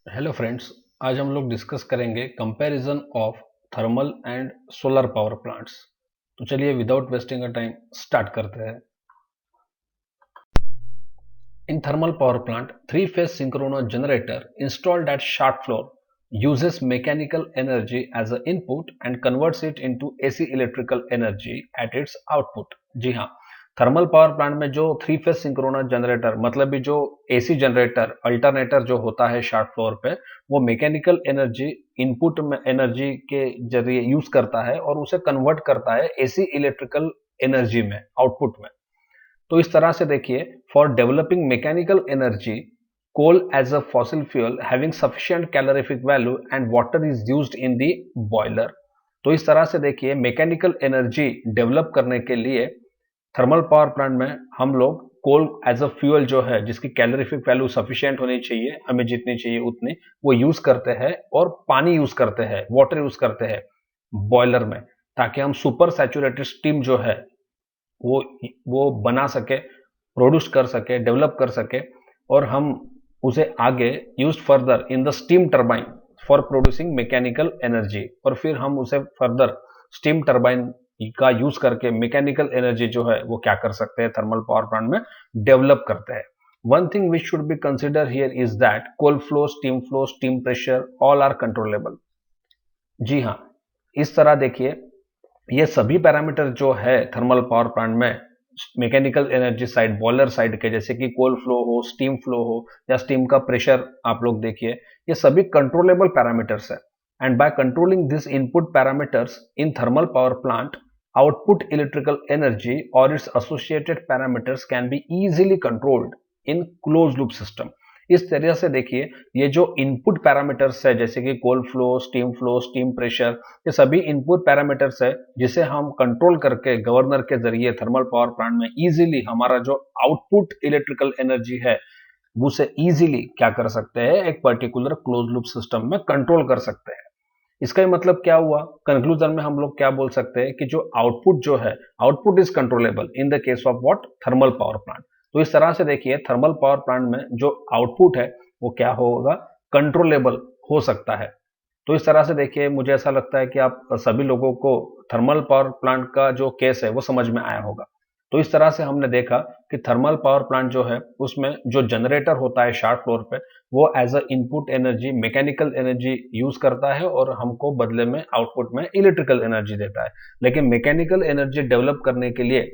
Hello friends. आज हम लोग डिस्कस करेंगे comparison of thermal and solar power plants. तो चलिए without wasting a time start करते हैं। In thermal power plant, three-phase synchronous generator installed at shaft floor uses mechanical energy as an input and converts it into AC electrical energy at its output। जी हाँ, thermal power plant में जो three phase synchronous generator मतलब भी जो AC generator alternator जो होता है shaft floor पे, वो मैकेनिकल एनर्जी इनपुट में एनर्जी के जरिए यूज करता है और उसे कन्वर्ट करता है एसी इलेक्ट्रिकल एनर्जी में, आउटपुट में। तो इस तरह से देखिए, for developing mechanical energy, coal as a fossil fuel having sufficient calorific value and water is used in the boiler। तो इस तरह से देखिए, मैकेनिकल एनर्जी डेवलप करने के लिए थर्मल पावर प्लांट में हम लोग कोल एज अ फ्यूल जो है, जिसकी कैलोरीफिक वैल्यू सफिशिएंट होनी चाहिए, हमें जितनी चाहिए उतनी, वो यूज करते हैं और पानी यूज करते हैं, वाटर यूज करते हैं बॉयलर में, ताकि हम सुपर सैचुरेटेड स्टीम जो है वो वो बना सके, प्रोड्यूस कर सके, डेवलप कर सके, और हम उसे आगे use further in the steam turbine for producing mechanical energy. और फिर हम उसे फर्दर स्टीम टरबाइन का यूज करके मैकेनिकल एनर्जी जो है वो क्या कर सकते हैं, थर्मल पावर प्लांट में डेवलप करते हैं। One thing which should be consider here is that coal flow, steam pressure all are controllable. जी हाँ, इस तरह देखिए, ये सभी पैरामीटर जो है थर्मल पावर प्लांट में mechanical energy side, boiler side के, जैसे कि कोल फ्लो हो, स्टीम फ्लो हो, या स्टीम का प्रेशर आप लोग देखिए, ये सभी कंट्रोलेबल पैरामीटर्स है। And by controlling this input parameters in thermal power plant, output electrical energy और its associated parameters can be easily controlled in close loop system. इस तरह से देखिए, ये जो इनपुट पैरामीटर्स है, जैसे कि कोल फ्लो, स्टीम प्रेशर, ये सभी इनपुट पैरामीटर्स है जिसे हम कंट्रोल करके गवर्नर के जरिए थर्मल पावर प्लांट में इजीली हमारा जो आउटपुट इलेक्ट्रिकल एनर्जी है उसे इजीली क्या कर सकते हैं, एक पर्टिकुलर क्लोज लूप सिस्टम में कंट्रोल कर सकते हैं। इसका मतलब क्या हुआ, कंक्लूजन में हम लोग क्या बोल सकते हैं कि जो आउटपुट जो है, output is controllable in the case of what, thermal power plant. तो इस तरह से देखिए, थर्मल पावर प्लांट में जो आउटपुट है वो क्या होगा, कंट्रोलेबल हो सकता है। तो इस तरह से देखिए, मुझे ऐसा लगता है कि आप सभी लोगों को थर्मल पावर प्लांट का जो केस है वो समझ में आया होगा। तो इस तरह से हमने देखा कि थर्मल पावर प्लांट जो है उसमें जो जनरेटर होता है शाफ्ट फ्लोर पे, वो as a input energy mechanical energy use करता है और हमको बदले में आउटपुट में इलेक्ट्रिकल एनर्जी देता है। लेकिन मैकेनिकल एनर्जी डेवलप करने के लिए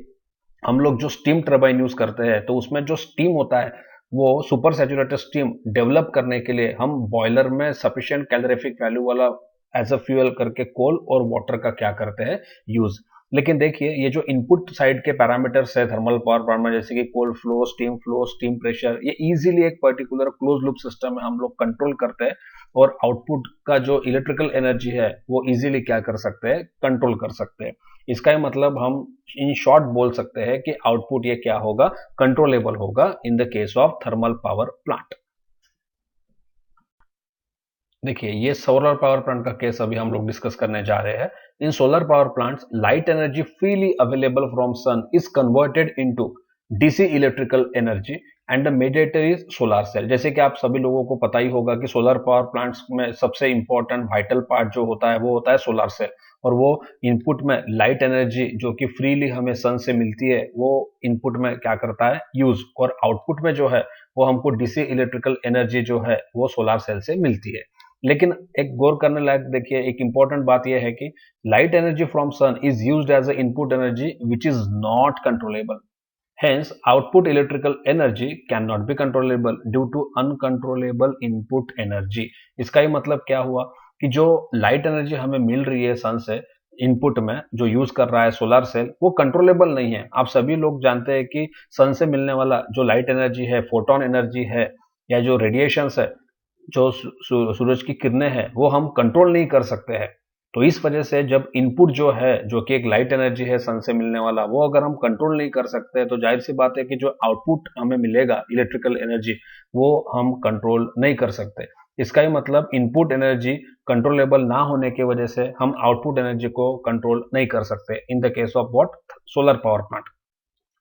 हम लोग जो स्टीम टरबाइन यूज करते हैं, तो उसमें जो स्टीम होता है वो सुपर सैचुरेटेड स्टीम डेवलप करने के लिए हम बॉयलर में सफिशिएंट कैलोरीफिक वैल्यू वाला एज अ फ्यूल करके कोल और वाटर का क्या करते हैं, यूज। लेकिन देखिए, ये जो इनपुट साइड के पैरामीटर्स है थर्मल पावर प्लांट में, जैसे कि कोल फ्लो, स्टीम प्रेशर, ये इजीली एक पर्टिकुलर क्लोज लूप सिस्टम में हम लोग कंट्रोल करते हैं और आउटपुट का जो इलेक्ट्रिकल एनर्जी है वो इजीली क्या कर सकते हैं, कंट्रोल कर सकते हैं। इसका ही मतलब हम इन शॉर्ट बोल सकते हैं कि आउटपुट ये क्या होगा, कंट्रोलेबल होगा in the case of thermal power plant. देखिए, ये सोलर पावर प्लांट का केस अभी हम लोग डिस्कस करने जा रहे हैं। In solar power plants, light energy freely available from sun is converted into DC electrical energy and the mediator is solar cell. जैसे कि आप सभी लोगों को पता ही होगा कि सोलर पावर प्लांट्स में सबसे इंपॉर्टेंट वाइटल पार्ट जो होता है वो होता है सोलर सेल। और वो इनपुट में लाइट एनर्जी जो कि फ्रीली हमें सन से मिलती है, वो इनपुट में क्या करता है, यूज, और आउटपुट में जो है वो हमको डीसी इलेक्ट्रिकल एनर्जी जो है वो सोलर सेल से मिलती है। लेकिन एक गौर करने लायक देखिए, एक इंपॉर्टेंट बात यह है कि light energy from sun is used as a input energy which is not controllable. Hence, output electrical energy cannot be controllable due to uncontrollable input energy। इसका ही मतलब क्या हुआ कि जो लाइट एनर्जी हमें मिल रही है सन से, इनपुट में जो यूज कर रहा है सोलर सेल, वो कंट्रोलेबल नहीं है। आप सभी लोग जानते हैं कि सन से मिलने वाला जो लाइट एनर्जी है, फोटोन एनर्जी है, या जो रेडिएशंस है, जो सूरज की किरणें हैं, वो हम कंट्रोल नहीं कर सकते हैं। तो इस वजह से जब इनपुट जो है, जो कि एक लाइट एनर्जी है सन से मिलने वाला, वो अगर हम कंट्रोल नहीं कर सकते, तो जाहिर सी बात है कि जो आउटपुट हमें मिलेगा इलेक्ट्रिकल एनर्जी, वो हम कंट्रोल नहीं कर सकते। इसका ही मतलब इनपुट एनर्जी कंट्रोलेबल ना होने की वजह से हम आउटपुट एनर्जी को कंट्रोल नहीं कर सकते इन the case of what, solar power plant.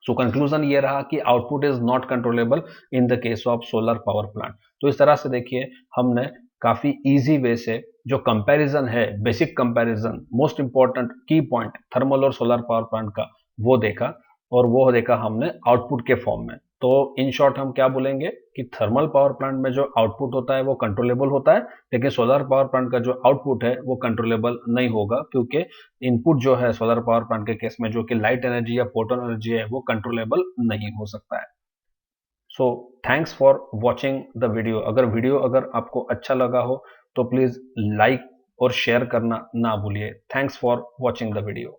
So conclusion ये रहा कि output is not controllable in the case of solar power plant. तो इस तरह से देखिए हमने काफी इजी वे से जो कंपैरिजन है, बेसिक कंपैरिजन, मोस्ट इंपॉर्टेंट की पॉइंट थर्मल और सोलर पावर प्लांट का वो देखा, और वो देखा हमने आउटपुट के फॉर्म में। तो इन शॉर्ट हम क्या बोलेंगे कि थर्मल पावर प्लांट में जो आउटपुट होता है वो कंट्रोलेबल होता है, लेकिन सोलर पावर प्लांट का जो आउटपुट है वो कंट्रोलेबल नहीं होगा, क्योंकि इनपुट जो है सोलर पावर प्लांट के केस में जो कि लाइट एनर्जी या फोटोन एनर्जी है वो कंट्रोलेबल नहीं हो सकता है। So thanks for watching the video. अगर आपको अच्छा लगा हो तो प्लीज लाइक और शेयर करना ना भूलिए। Thanks for watching the video.